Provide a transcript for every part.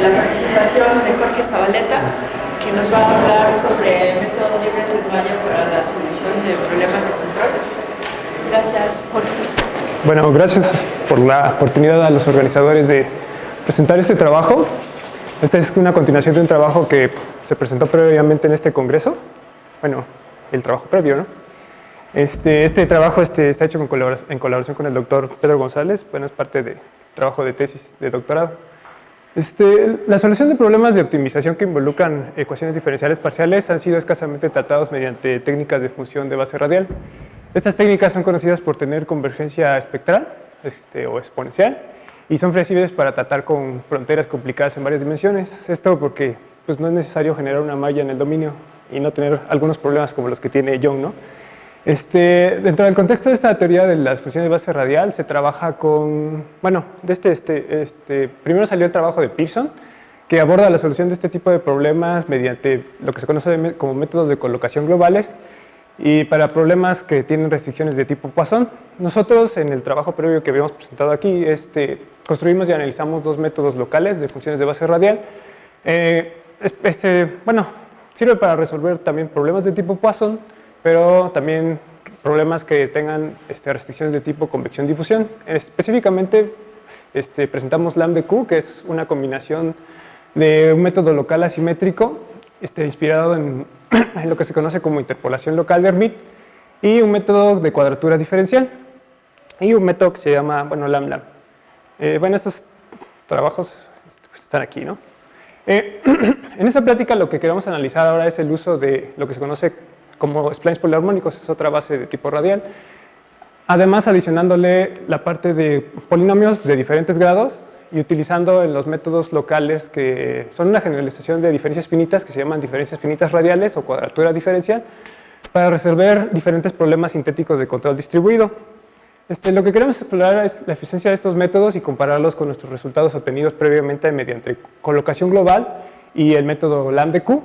la participación de Jorge Zabaleta, que nos va a hablar sobre el método libre del Maya para la solución de problemas de control. Gracias, Jorge. Bueno, gracias por la oportunidad a los organizadores de presentar este trabajo. Esta es una continuación de un trabajo que se presentó previamente en este congreso. Bueno, el trabajo previo, ¿no? Este trabajo está hecho en colaboración con el doctor Pedro González. Bueno, es parte del trabajo de tesis de doctorado. La solución de problemas de optimización que involucran ecuaciones diferenciales parciales han sido escasamente tratados mediante técnicas de función de base radial. Estas técnicas son conocidas por tener convergencia espectral o exponencial y son flexibles para tratar con fronteras complicadas en varias dimensiones. Esto porque pues, no es necesario generar una malla en el dominio y no tener algunos problemas como los que tiene Young, ¿no? Dentro del contexto de esta teoría de las funciones de base radial se trabaja con, bueno, primero salió el trabajo de Pearson, que aborda la solución de este tipo de problemas mediante lo que se conoce como métodos de colocación globales y para problemas que tienen restricciones de tipo Poisson. Nosotros en el trabajo previo que habíamos presentado aquí construimos y analizamos dos métodos locales de funciones de base radial. Bueno, sirve para resolver también problemas de tipo Poisson, pero también problemas que tengan restricciones de tipo convección-difusión. Específicamente presentamos lambda-q, que es una combinación de un método local asimétrico inspirado en lo que se conoce como interpolación local de Hermite y un método de cuadratura diferencial y un método que se llama, bueno, lambda. Bueno, estos trabajos están aquí, ¿no? En esta plática lo que queremos analizar ahora es el uso de lo que se conoce como splines poliarmónicos, es otra base de tipo radial. Además, adicionándole la parte de polinomios de diferentes grados y utilizando en los métodos locales que son una generalización de diferencias finitas que se llaman diferencias finitas radiales o cuadratura diferencial para resolver diferentes problemas sintéticos de control distribuido. Lo que queremos explorar es la eficiencia de estos métodos y compararlos con nuestros resultados obtenidos previamente mediante colocación global y el método lambda-q.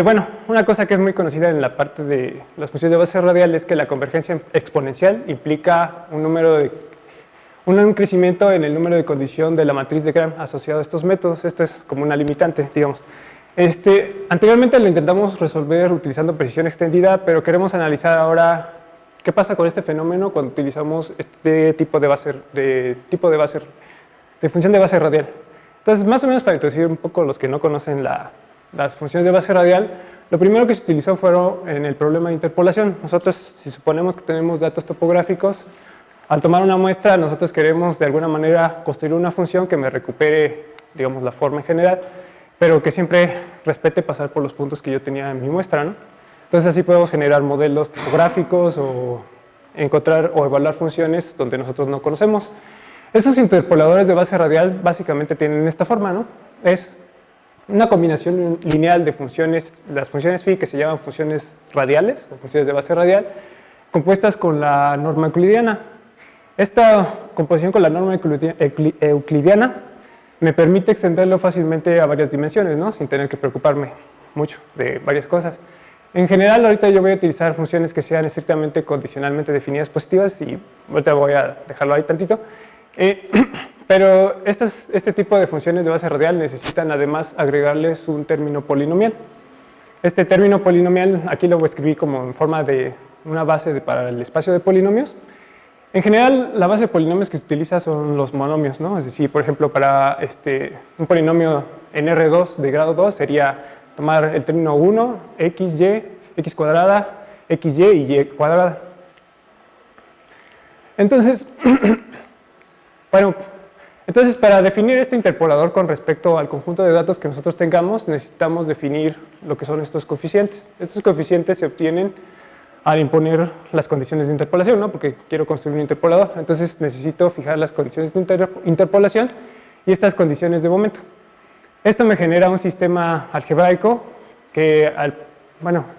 Bueno, una cosa que es muy conocida en la parte de las funciones de base radial es que la convergencia exponencial implica un crecimiento en el número de condición de la matriz de Gram asociado a estos métodos. Esto es como una limitante, digamos. Anteriormente lo intentamos resolver utilizando precisión extendida, pero queremos analizar ahora qué pasa con este fenómeno cuando utilizamos este tipo de función de base radial. Entonces, más o menos para introducir un poco los que no conocen las funciones de base radial, lo primero que se utilizó fueron en el problema de interpolación. Nosotros, si suponemos que tenemos datos topográficos, al tomar una muestra, nosotros queremos de alguna manera construir una función que me recupere, digamos, la forma en general, pero que siempre respete pasar por los puntos que yo tenía en mi muestra, ¿no? Entonces, así podemos generar modelos topográficos o encontrar o evaluar funciones donde nosotros no conocemos. Estos interpoladores de base radial básicamente tienen esta forma, ¿no? Es una combinación lineal de funciones, las funciones phi que se llaman funciones radiales o funciones de base radial, compuestas con la norma euclidiana. Esta composición con la norma euclidiana me permite extenderlo fácilmente a varias dimensiones, ¿no? Sin tener que preocuparme mucho de varias cosas. En general, ahorita yo voy a utilizar funciones que sean estrictamente condicionalmente definidas positivas y ahorita voy a dejarlo ahí tantito. Pero este tipo de funciones de base radial necesitan además agregarles un término polinomial. Este término polinomial aquí lo escribí como en forma de una base para el espacio de polinomios. En general, la base de polinomios que se utiliza son los monomios, ¿no? Es decir, por ejemplo, para un polinomio en R2 de grado 2 sería tomar el término 1, xy, x cuadrada, xy y y cuadrada. Entonces, bueno, para definir este interpolador con respecto al conjunto de datos que nosotros tengamos, necesitamos definir lo que son estos coeficientes. Estos coeficientes se obtienen al imponer las condiciones de interpolación, ¿no? Porque quiero construir un interpolador. Entonces necesito fijar las condiciones de interpolación y estas condiciones de momento. Esto me genera un sistema algebraico que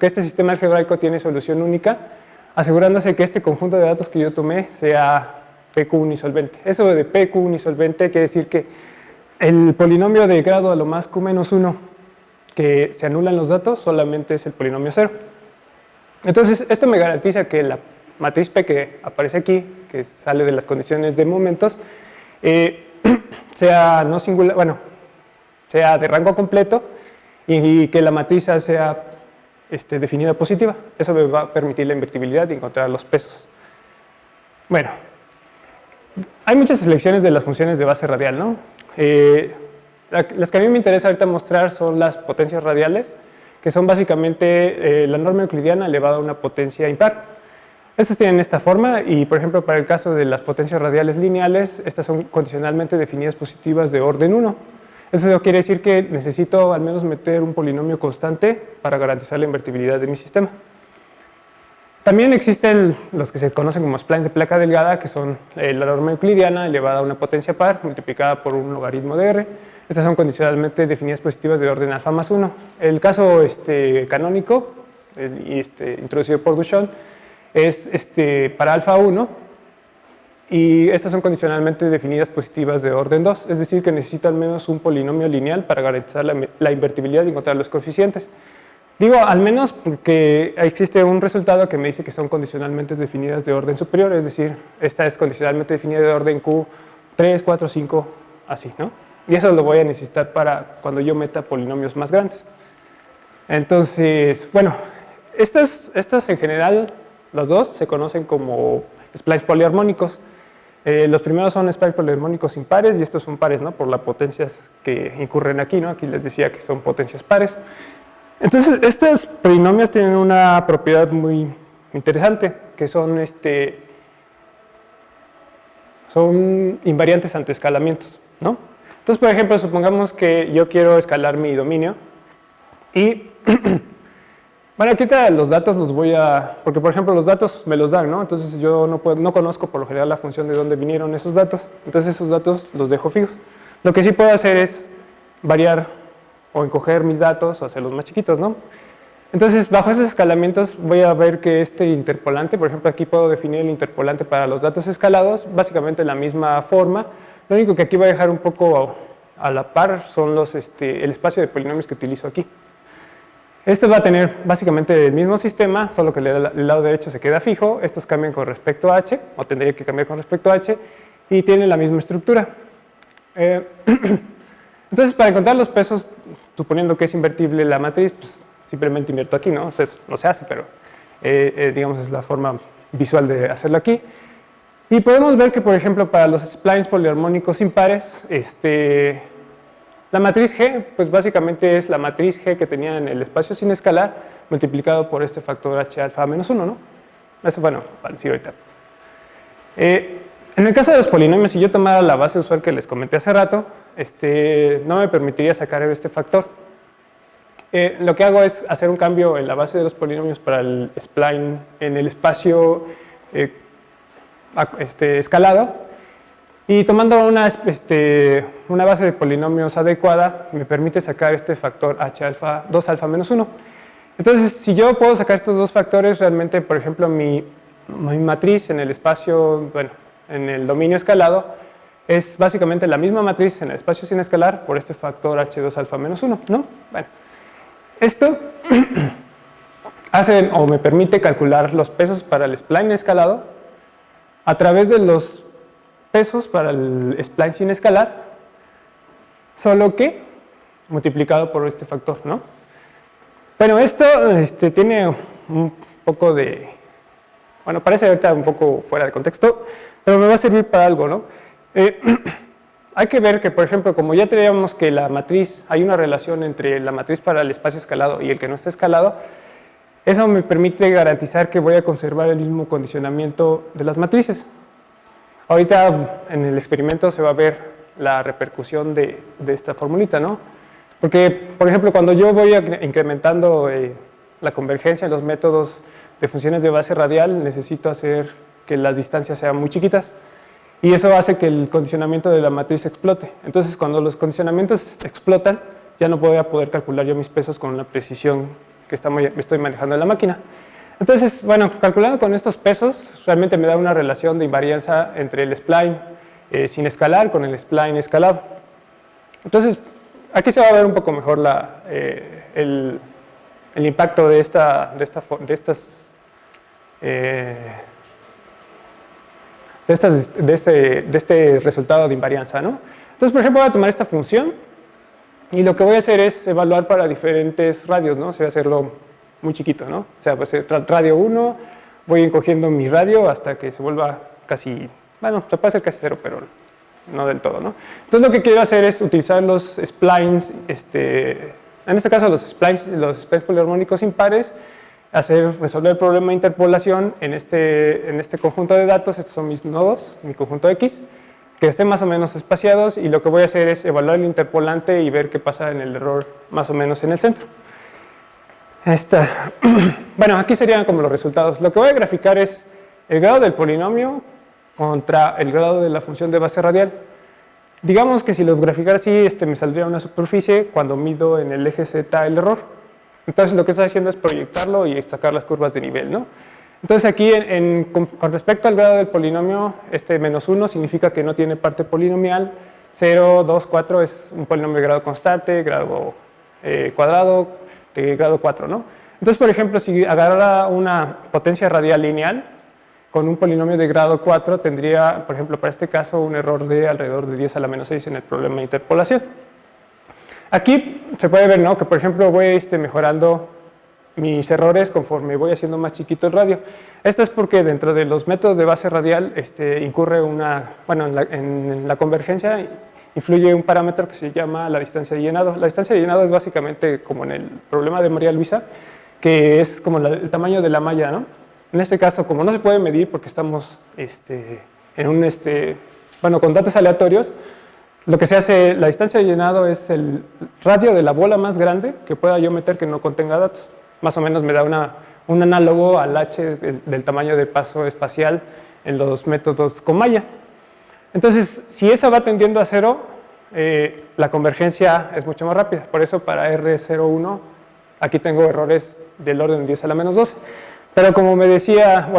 este sistema algebraico tiene solución única, asegurándose que este conjunto de datos que yo tomé sea PQ unisolvente. Eso de PQ unisolvente quiere decir que el polinomio de grado a lo más Q menos 1 que se anulan los datos solamente es el polinomio 0. Entonces, esto me garantiza que la matriz P que aparece aquí, que sale de las condiciones de momentos, sea no singular, bueno, sea de rango completo y que la matriz sea definida positiva. Eso me va a permitir la invertibilidad y encontrar los pesos. Bueno, hay muchas selecciones de las funciones de base radial, ¿no? Las que a mí me interesa ahorita mostrar son las potencias radiales, que son básicamente la norma euclidiana elevada a una potencia impar. Estas tienen esta forma y, por ejemplo, para el caso de las potencias radiales lineales, estas son condicionalmente definidas positivas de orden 1. Eso quiere decir que necesito al menos meter un polinomio constante para garantizar la invertibilidad de mi sistema. También existen los que se conocen como splines de placa delgada, que son la norma euclidiana elevada a una potencia par multiplicada por un logaritmo de r. Estas son condicionalmente definidas positivas de orden alfa más 1. El caso canónico, introducido por Duchamp, es para alfa 1, y estas son condicionalmente definidas positivas de orden 2, es decir, que necesito al menos un polinomio lineal para garantizar la invertibilidad y encontrar los coeficientes. Digo al menos porque existe un resultado que me dice que son condicionalmente definidas de orden superior, es decir, esta es condicionalmente definida de orden Q3, 4, 5, así, ¿no? Y eso lo voy a necesitar para cuando yo meta polinomios más grandes. Entonces, bueno, estas en general, los dos, se conocen como splines poliarmónicos. Los primeros son splines poliarmónicos impares y estos son pares, ¿no? Por las potencias que incurren aquí, ¿no? Aquí les decía que son potencias pares. Entonces, estos polinomios tienen una propiedad muy interesante, que son invariantes ante escalamientos, ¿no? Entonces, por ejemplo, supongamos que yo quiero escalar mi dominio y bueno, aquí los datos los voy a... Porque, por ejemplo, los datos me los dan, ¿no? Entonces, yo no conozco por lo general la función de dónde vinieron esos datos. Entonces, esos datos los dejo fijos. Lo que sí puedo hacer es variar o encoger mis datos o hacerlos más chiquitos, ¿no? Entonces, bajo esos escalamientos voy a ver que este interpolante, por ejemplo, aquí puedo definir el interpolante para los datos escalados, básicamente la misma forma. Lo único que aquí voy a dejar un poco a la par son el espacio de polinomios que utilizo aquí. Este va a tener básicamente el mismo sistema, solo que el lado derecho se queda fijo, estos cambian con respecto a h, o tendría que cambiar con respecto a h, y tienen la misma estructura. Entonces, para encontrar los pesos, suponiendo que es invertible la matriz, pues simplemente invierto aquí, ¿no? Entonces, no se hace, pero digamos es la forma visual de hacerlo aquí. Y podemos ver que, por ejemplo, para los splines poliarmónicos impares, la matriz G, pues básicamente es la matriz G que tenía en el espacio sin escalar multiplicado por este factor H alfa menos 1, ¿no? Eso, bueno, va a decir ahorita. En el caso de los polinomios, si yo tomara la base usual que les comenté hace rato, no me permitiría sacar este factor. Lo que hago es hacer un cambio en la base de los polinomios para el spline en el espacio escalado, y tomando una base de polinomios adecuada me permite sacar este factor h alfa 2 alfa menos 1. Entonces, si yo puedo sacar estos dos factores, realmente, por ejemplo, mi matriz en el espacio, bueno, en el dominio escalado, es básicamente la misma matriz en el espacio sin escalar por este factor h2 alfa menos 1, ¿no? Bueno, esto hace o me permite calcular los pesos para el spline escalado a través de los pesos para el spline sin escalar, solo que multiplicado por este factor, ¿no? Bueno, esto tiene un poco de... Bueno, parece ahorita un poco fuera de contexto, pero me va a servir para algo, ¿no? Hay que ver que, por ejemplo, como ya teníamos que la matriz, hay una relación entre la matriz para el espacio escalado y el que no está escalado, eso me permite garantizar que voy a conservar el mismo condicionamiento de las matrices. Ahorita en el experimento se va a ver la repercusión de esta formulita, ¿no? Porque, por ejemplo, cuando yo voy incrementando la convergencia en los métodos de funciones de base radial, necesito hacer que las distancias sean muy chiquitas, y eso hace que el condicionamiento de la matriz explote. Entonces, cuando los condicionamientos explotan, ya no voy a poder calcular yo mis pesos con la precisión que estoy manejando en la máquina. Entonces, bueno, calculando con estos pesos, realmente me da una relación de invarianza entre el spline sin escalar con el spline escalado. Entonces, aquí se va a ver un poco mejor el impacto de este resultado de invarianza, ¿no? Entonces, por ejemplo, voy a tomar esta función Y lo que voy a hacer es evaluar para diferentes radios, ¿no? O sea, hacerlo muy chiquito, ¿no? O sea, pues radio 1, voy encogiendo mi radio hasta que se vuelva casi, bueno, se puede hacer casi cero, pero no del todo, ¿no? Entonces lo que quiero hacer es utilizar los splines, en este caso los splines poliarmónicos impares, resolver el problema de interpolación en este conjunto de datos. Estos son mis nodos, mi conjunto X, que estén más o menos espaciados, y lo que voy a hacer es evaluar el interpolante y ver qué pasa en el error más o menos en el centro. Bueno, aquí serían como los resultados. Lo que voy a graficar es el grado del polinomio contra el grado de la función de base radial. Digamos que si lo graficara así, me saldría una superficie cuando mido en el eje Z el error. Entonces lo que estoy haciendo es proyectarlo y sacar las curvas de nivel, ¿no? Entonces aquí con respecto al grado del polinomio, menos 1 significa que no tiene parte polinomial, 0, 2, 4 es un polinomio de grado constante, grado cuadrado, de grado 4, ¿no? Entonces, por ejemplo, si agarrara una potencia radial lineal con un polinomio de grado 4, tendría, por ejemplo, para este caso, un error de alrededor de 10 a la menos 6 en el problema de interpolación. Aquí se puede ver, ¿no?, que por ejemplo voy mejorando mis errores conforme voy haciendo más chiquito el radio. Esto es porque dentro de los métodos de base radial incurre en la convergencia influye un parámetro que se llama la distancia de llenado. La distancia de llenado es básicamente como en el problema de María Luisa, que es como el tamaño de la malla, ¿no? En este caso, como no se puede medir porque estamos con datos aleatorios, lo que se hace, la distancia de llenado es el radio de la bola más grande que pueda yo meter que no contenga datos. Más o menos me da un análogo al h del tamaño de paso espacial en los métodos con malla. Entonces, si esa va tendiendo a 0, la convergencia es mucho más rápida. Por eso para R01 aquí tengo errores del orden de 10 a la menos 12. Pero como decía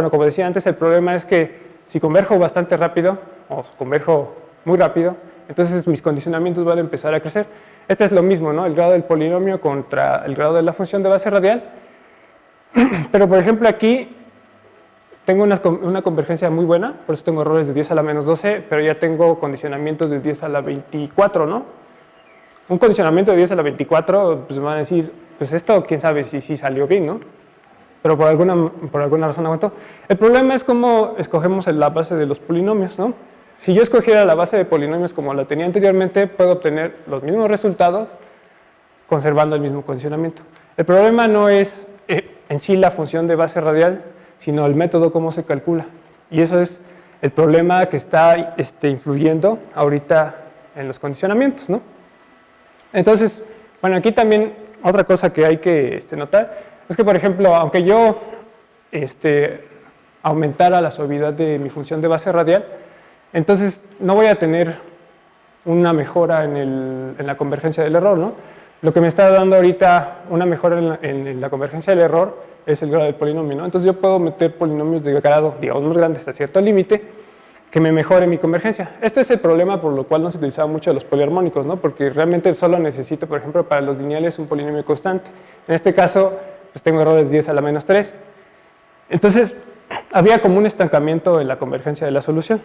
antes, el problema es que si converjo bastante rápido o converjo muy rápido, entonces mis condicionamientos van a empezar a crecer. Este es lo mismo, ¿no? El grado del polinomio contra el grado de la función de base radial. Pero por ejemplo aquí tengo una convergencia muy buena, por eso tengo errores de 10 a la menos 12, pero ya tengo condicionamientos de 10 a la 24, ¿no? Un condicionamiento de 10 a la 24, pues me van a decir, pues esto quién sabe si salió bien, ¿no? Pero por alguna razón aguantó. El problema es cómo escogemos la base de los polinomios, ¿no? Si yo escogiera la base de polinomios como la tenía anteriormente, puedo obtener los mismos resultados conservando el mismo condicionamiento. El problema no es en sí la función de base radial, sino el método cómo se calcula. Y eso es el problema que está influyendo ahorita en los condicionamientos, ¿no? Entonces, bueno, aquí también otra cosa que hay que notar es que, por ejemplo, aunque yo aumentara la suavidad de mi función de base radial, entonces no voy a tener una mejora en la convergencia del error, ¿no? Lo que me está dando ahorita una mejora en la convergencia del error es el grado del polinomio, ¿no? Entonces yo puedo meter polinomios de grado, digamos, más grande hasta cierto límite que me mejore mi convergencia. Este es el problema por lo cual no se utilizaba mucho los poliarmónicos, ¿no? Porque realmente solo necesito, por ejemplo, para los lineales un polinomio constante. En este caso, pues tengo errores 10 a la menos 3. Entonces, había como un estancamiento en la convergencia de la solución.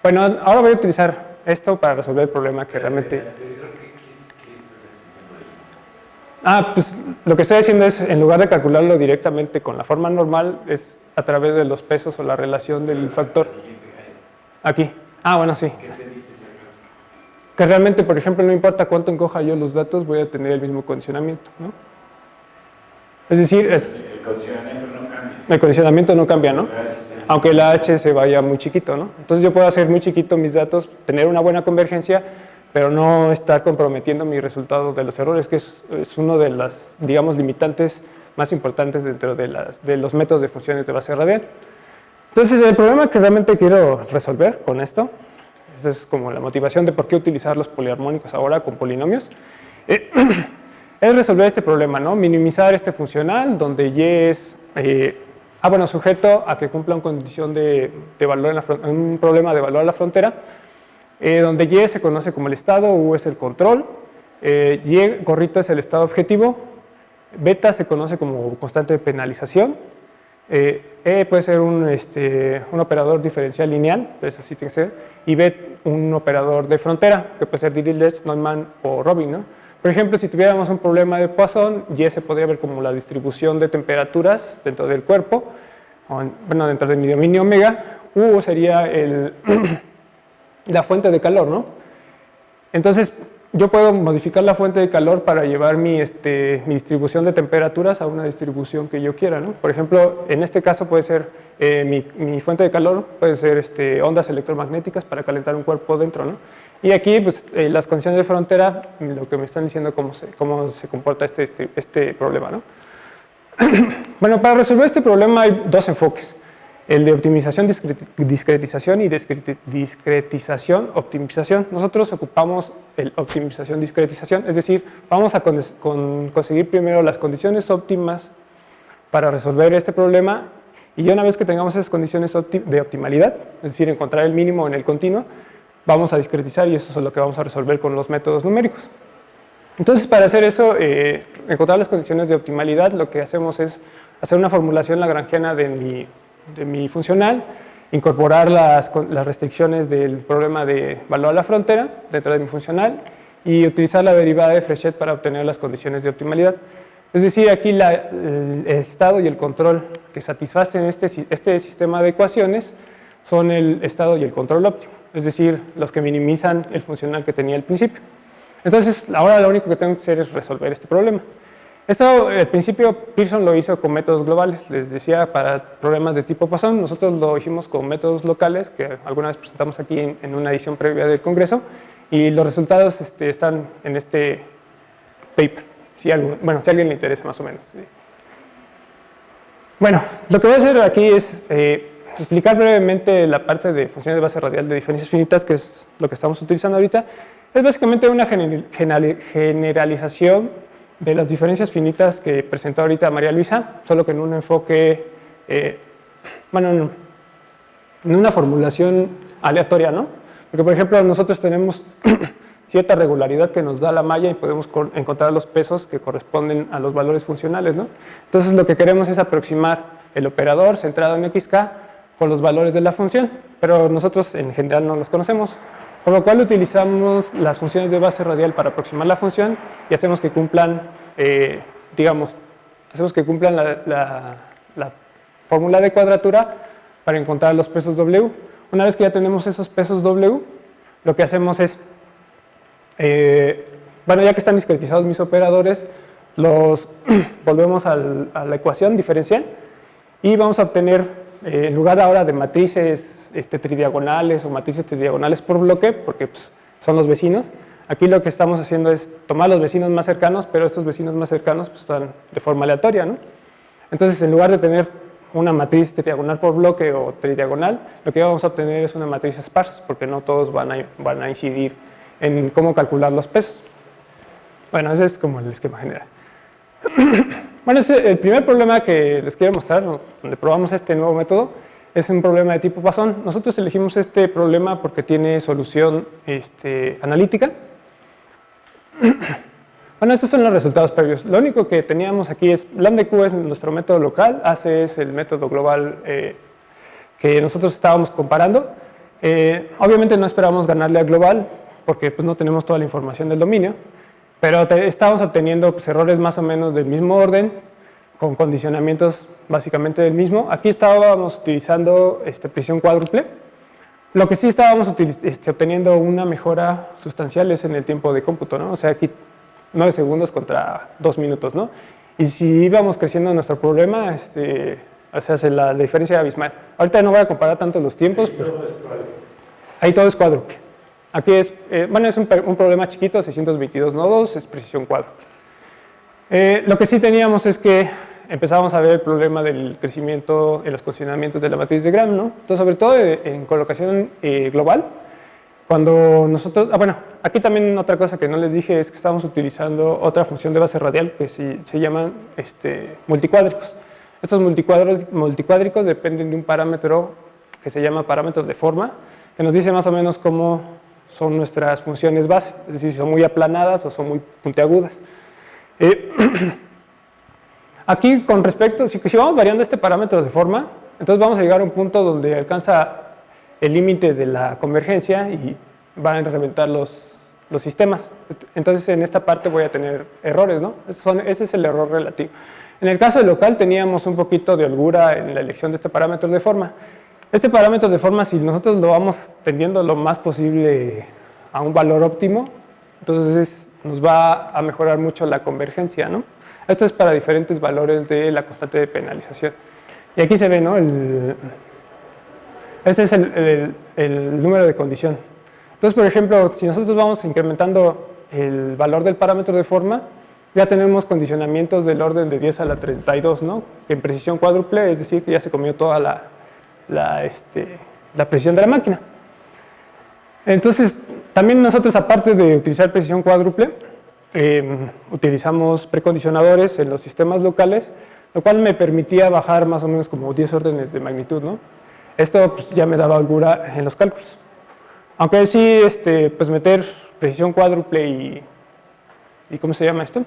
Bueno, ahora voy a utilizar esto para resolver el problema que realmente... pues lo que estoy haciendo es, en lugar de calcularlo directamente con la forma normal, es a través de los pesos o la relación del factor. Aquí. Bueno, sí. Que realmente, por ejemplo, no importa cuánto encoja yo los datos, voy a tener el mismo condicionamiento, ¿no? Es decir, el condicionamiento no cambia. El condicionamiento no cambia, ¿no? Aunque la H se vaya muy chiquito, ¿no? Entonces yo puedo hacer muy chiquito mis datos, tener una buena convergencia, pero no estar comprometiendo mi resultado de los errores, que es uno de las, digamos, limitantes más importantes dentro de los métodos de funciones de base radial. Entonces, el problema que realmente quiero resolver con esto, esa es como la motivación de por qué utilizar los poliarmónicos ahora con polinomios, es resolver este problema, ¿no? Minimizar este funcional, donde Y es, sujeto a que cumpla una condición de valor un problema de valor a la frontera, donde Y se conoce como el estado, U es el control, Y gorrito es el estado objetivo, beta se conoce como constante de penalización, E puede ser un operador diferencial lineal, eso sí tiene que ser, y B un operador de frontera, que puede ser Dirichlet, Neumann o Robin, ¿no? Por ejemplo, si tuviéramos un problema de Poisson, Y se podría ver como la distribución de temperaturas dentro del cuerpo, bueno, dentro de mi dominio omega. U sería la fuente de calor, ¿no? Entonces, yo puedo modificar la fuente de calor para llevar mi distribución de temperaturas a una distribución que yo quiera, ¿no? Por ejemplo, en este caso puede ser, mi fuente de calor puede ser ondas electromagnéticas para calentar un cuerpo dentro, ¿no? Y aquí, pues, las condiciones de frontera, lo que me están diciendo cómo se comporta este problema, ¿no? Bueno, para resolver este problema hay dos enfoques. El de optimización, discretización y discretización, optimización. Nosotros ocupamos el optimización, discretización, es decir, vamos a conseguir primero las condiciones óptimas para resolver este problema y ya una vez que tengamos esas condiciones de optimalidad, es decir, encontrar el mínimo en el continuo, vamos a discretizar y eso es lo que vamos a resolver con los métodos numéricos. Entonces, para hacer eso, encontrar las condiciones de optimalidad, lo que hacemos es hacer una formulación lagrangiana de mi funcional, incorporar las restricciones del problema de valor a la frontera dentro de mi funcional y utilizar la derivada de Frechet para obtener las condiciones de optimalidad. Es decir, aquí el estado y el control que satisfacen este sistema de ecuaciones son el estado y el control óptimo, es decir, los que minimizan el funcional que tenía al principio. Entonces, ahora lo único que tengo que hacer es resolver este problema. Esto, al principio, Pearson lo hizo con métodos globales, les decía, para problemas de tipo Poisson. Nosotros lo hicimos con métodos locales, que alguna vez presentamos aquí en una edición previa del Congreso, y los resultados están en este paper, si a alguien le interesa más o menos. ¿Sí? Bueno, lo que voy a hacer aquí es explicar brevemente la parte de funciones de base radial de diferencias finitas, que es lo que estamos utilizando ahorita. Es básicamente una generalización de las diferencias finitas que presentó ahorita María Luisa, solo que en un enfoque, en una formulación aleatoria, ¿no? Porque, por ejemplo, nosotros tenemos cierta regularidad que nos da la malla y podemos encontrar los pesos que corresponden a los valores funcionales, ¿no? Entonces, lo que queremos es aproximar el operador centrado en XK con los valores de la función, pero nosotros en general no los conocemos. Por lo cual utilizamos las funciones de base radial para aproximar la función y hacemos que cumplan, la fórmula de cuadratura para encontrar los pesos W. Una vez que ya tenemos esos pesos W, lo que hacemos es, ya que están discretizados mis operadores, los volvemos a la ecuación diferencial y vamos a obtener, en lugar ahora de matrices tridiagonales o matrices tridiagonales por bloque, porque pues, son los vecinos, aquí lo que estamos haciendo es tomar los vecinos más cercanos, pero estos vecinos más cercanos pues, están de forma aleatoria, ¿no? Entonces, en lugar de tener una matriz tridiagonal por bloque o tridiagonal, lo que vamos a obtener es una matriz sparse, porque no todos van a incidir en cómo calcular los pesos. Bueno, ese es como el esquema general. Bueno, el primer problema que les quiero mostrar, donde probamos este nuevo método, es un problema de tipo Poisson. Nosotros elegimos este problema porque tiene solución analítica. Bueno, estos son los resultados previos. Lo único que teníamos aquí es, lambda Q es nuestro método local, AC es el método global que nosotros estábamos comparando. Obviamente no esperábamos ganarle al global, porque pues, no tenemos toda la información del dominio, pero estábamos obteniendo pues, errores más o menos del mismo orden, con condicionamientos básicamente del mismo. Aquí estábamos utilizando precisión cuádruple. Lo que sí estábamos obteniendo una mejora sustancial es en el tiempo de cómputo, ¿no? O sea, aquí 9 segundos contra 2 minutos, ¿no? Y si íbamos creciendo nuestro problema, o sea, la diferencia abismal. Ahorita no voy a comparar tanto los tiempos, pero ahí todo es cuádruple. Aquí es, es un problema chiquito, 622 nodos, es precisión cuádruple. Lo que sí teníamos es que empezábamos a ver el problema del crecimiento en los condicionamientos de la matriz de Gram, ¿no? Entonces, sobre todo en colocación global, cuando nosotros, aquí también otra cosa que no les dije es que estamos utilizando otra función de base radial que se llaman multicuádricos. Estos multicuádricos dependen de un parámetro que se llama parámetro de forma, que nos dice más o menos cómo son nuestras funciones base, es decir, si son muy aplanadas o son muy puntiagudas. Aquí, con respecto, si vamos variando este parámetro de forma, entonces vamos a llegar a un punto donde alcanza el límite de la convergencia y van a reventar los sistemas. Entonces, en esta parte voy a tener errores, ¿no? Ese es el error relativo. En el caso del local teníamos un poquito de holgura en la elección de este parámetro de forma. Este parámetro de forma, si nosotros lo vamos tendiendo lo más posible a un valor óptimo, entonces nos va a mejorar mucho la convergencia, ¿no? Esto es para diferentes valores de la constante de penalización. Y aquí se ve, ¿no? Este es el número de condición. Entonces, por ejemplo, si nosotros vamos incrementando el valor del parámetro de forma, ya tenemos condicionamientos del orden de 10 a la 32, ¿no? En precisión cuádruple, es decir, que ya se comió toda la precisión de la máquina. Entonces, también nosotros, aparte de utilizar precisión cuádruple, utilizamos precondicionadores en los sistemas locales, lo cual me permitía bajar más o menos como 10 órdenes de magnitud, ¿no? Esto pues, ya me daba holgura en los cálculos. Aunque sí, pues meter precisión cuádruple y ¿cómo se llama esto?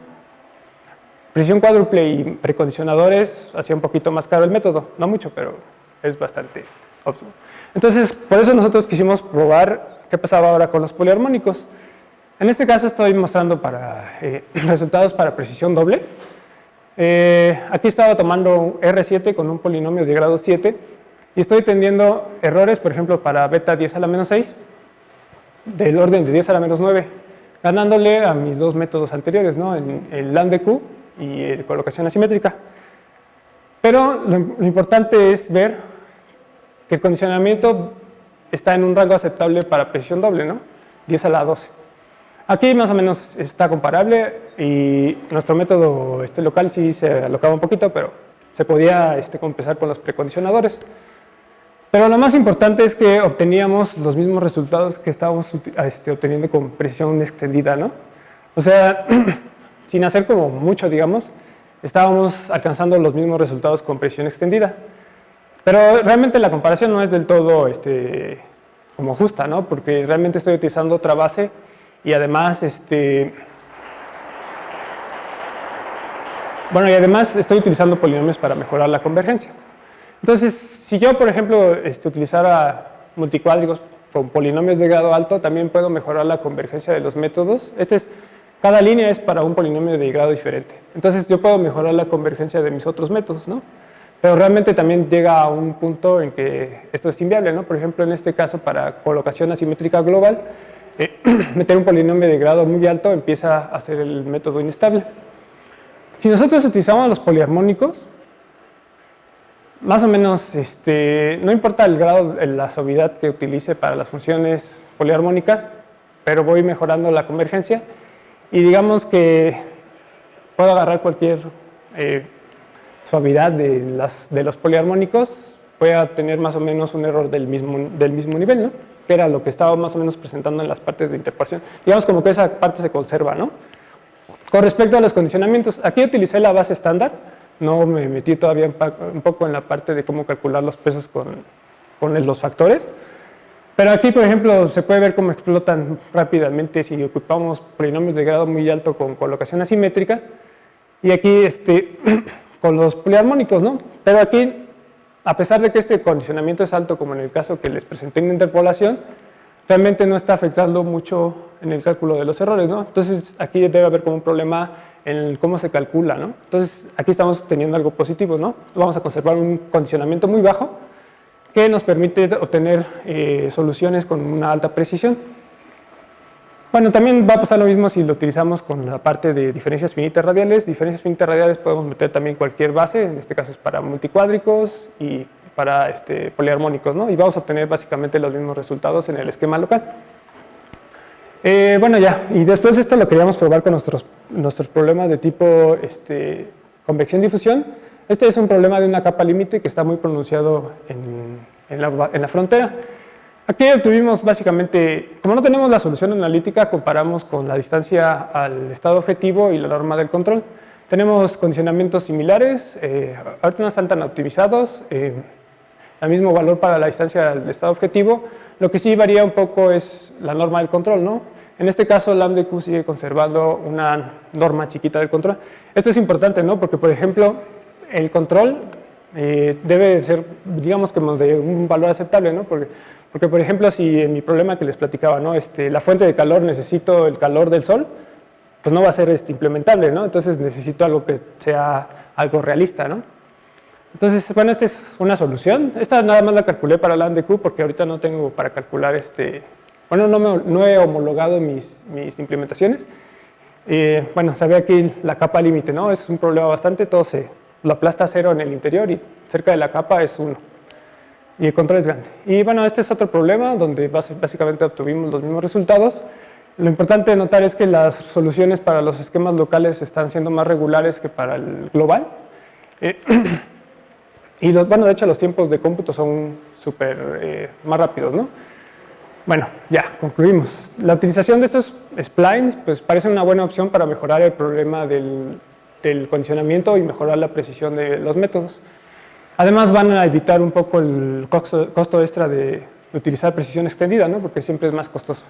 Precisión cuádruple y precondicionadores hacía un poquito más caro el método, no mucho, pero es bastante óptimo. Entonces, por eso nosotros quisimos probar qué pasaba ahora con los poliarmónicos. En este caso estoy mostrando resultados para precisión doble. Aquí estaba tomando R7 con un polinomio de grado 7 y estoy teniendo errores, por ejemplo, para beta 10 a la menos 6, del orden de 10 a la menos 9, ganándole a mis dos métodos anteriores, ¿no? El lambda-q y el colocación asimétrica. Pero lo importante es ver que el condicionamiento está en un rango aceptable para precisión doble, ¿no? 10 a la 12. Aquí más o menos está comparable y nuestro método local sí se alocaba un poquito, pero se podía compensar con los precondicionadores. Pero lo más importante es que obteníamos los mismos resultados que estábamos obteniendo con precisión extendida, ¿no? O sea, sin hacer como mucho, digamos, estábamos alcanzando los mismos resultados con precisión extendida. Pero realmente la comparación no es del todo como justa, ¿no? Porque realmente estoy utilizando otra base y además, estoy utilizando polinomios para mejorar la convergencia. Entonces, si yo, por ejemplo, utilizara multicuádricos con polinomios de grado alto, también puedo mejorar la convergencia de los métodos. Cada línea es para un polinomio de grado diferente. Entonces, yo puedo mejorar la convergencia de mis otros métodos, ¿no? Pero realmente también llega a un punto en que esto es inviable, ¿no? Por ejemplo, en este caso, para colocación asimétrica global, meter un polinomio de grado muy alto empieza a ser el método inestable. Si nosotros utilizamos los poliarmónicos, más o menos, no importa el grado, la suavidad que utilice para las funciones poliarmónicas, pero voy mejorando la convergencia y digamos que puedo agarrar cualquier suavidad de los poliarmónicos, voy a tener más o menos un error del mismo nivel, ¿no? Que era lo que estaba más o menos presentando en las partes de interpolación. Digamos como que esa parte se conserva, ¿no? Con respecto a los condicionamientos, aquí utilicé la base estándar, no me metí todavía un poco en la parte de cómo calcular los pesos con los factores, pero aquí, por ejemplo, se puede ver cómo explotan rápidamente si ocupamos polinomios de grado muy alto con colocación asimétrica, y aquí con los poliarmónicos, ¿no? Pero aquí, a pesar de que este condicionamiento es alto, como en el caso que les presenté en interpolación, realmente no está afectando mucho en el cálculo de los errores, ¿no? Entonces, aquí debe haber como un problema en cómo se calcula, ¿no? Entonces, aquí estamos teniendo algo positivo, ¿no? Vamos a conservar un condicionamiento muy bajo que nos permite obtener soluciones con una alta precisión. Bueno, también va a pasar lo mismo si lo utilizamos con la parte de diferencias finitas radiales. Diferencias finitas radiales podemos meter también cualquier base, en este caso es para multicuádricos y para poliarmónicos, ¿no? Y vamos a obtener básicamente los mismos resultados en el esquema local. Bueno, ya, y después esto lo queríamos probar con nuestros problemas de tipo convección-difusión. Este es un problema de una capa límite que está muy pronunciado en la frontera. Aquí obtuvimos básicamente, como no tenemos la solución analítica, comparamos con la distancia al estado objetivo y la norma del control. Tenemos condicionamientos similares, ahorita no están tan optimizados, el mismo valor para la distancia al estado objetivo. Lo que sí varía un poco es la norma del control, ¿no? En este caso, lambda-q sigue conservando una norma chiquita del control. Esto es importante, ¿no? Porque, por ejemplo, el control debe ser, digamos, como de un valor aceptable, ¿no? Porque, por ejemplo, si en mi problema que les platicaba, ¿no? La fuente de calor necesito el calor del sol, pues no va a ser implementable, ¿no? Entonces necesito algo que sea algo realista, ¿no? Entonces, bueno, esta es una solución. Esta nada más la calculé para lambda-q porque ahorita no tengo para calcular bueno, no he homologado mis implementaciones. Bueno, se ve aquí la capa límite, ¿no? Es un problema bastante, todo se lo aplasta a 0 en el interior y cerca de la capa es 1. Y el control es grande. Y bueno, este es otro problema donde básicamente obtuvimos los mismos resultados. Lo importante de notar es que las soluciones para los esquemas locales están siendo más regulares que para el global. Y bueno, de hecho los tiempos de cómputo son súper más rápidos, ¿no? Bueno, ya, concluimos. La utilización de estos splines pues, parece una buena opción para mejorar el problema del condicionamiento y mejorar la precisión de los métodos. Además van a evitar un poco el costo extra de utilizar precisión extendida, ¿no? Porque siempre es más costoso.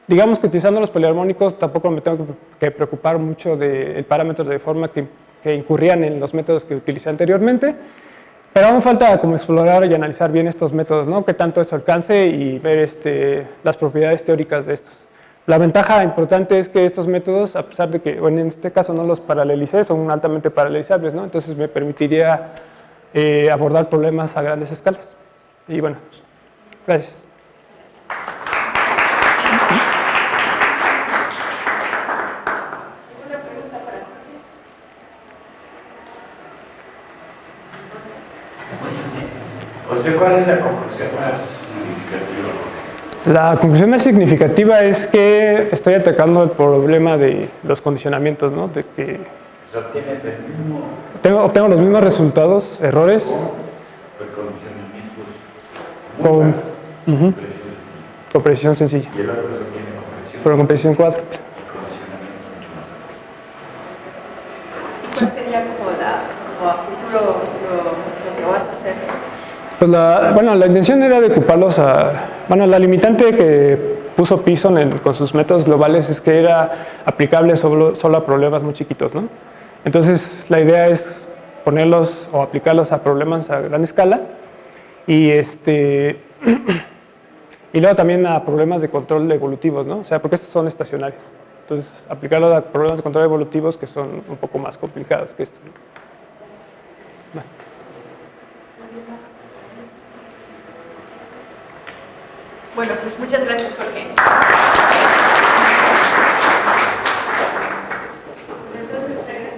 Digamos que utilizando los poliarmónicos tampoco me tengo que preocupar mucho del parámetro de forma que incurrían en los métodos que utilicé anteriormente. Pero aún falta como explorar y analizar bien estos métodos, ¿no? Qué tanto es su alcance y ver las propiedades teóricas de estos. La ventaja importante es que estos métodos, a pesar de que, bueno, en este caso no los paralelicé, son altamente paralelizables, ¿no? Entonces me permitiría abordar problemas a grandes escalas. Y bueno, gracias. O sea, ¿cuál es la conclusión más significativa? La conclusión más significativa es que estoy atacando el problema de los condicionamientos, ¿no? De que O sea, obtienes el mismo obtengo los mismos resultados, errores, condicionamientos con, precisos así. con precisión sencilla, Y el otro se obtiene con presión pero con precisión cuádruple. y condicionamientos mucho más altos. ¿Cuál sería como a futuro lo que vas a hacer? Pues la intención era de ocuparlos bueno, la limitante que puso Pearson con sus métodos globales es que era aplicable solo a problemas muy chiquitos, ¿no? Entonces, la idea es ponerlos o aplicarlos a problemas a gran escala y, y luego también a problemas de control evolutivos, ¿no? O sea, porque estos son estacionarios. Entonces, aplicarlo a problemas de control evolutivos que son un poco más complicados que esto, ¿no? Bueno. Bueno, pues muchas gracias, Jorge.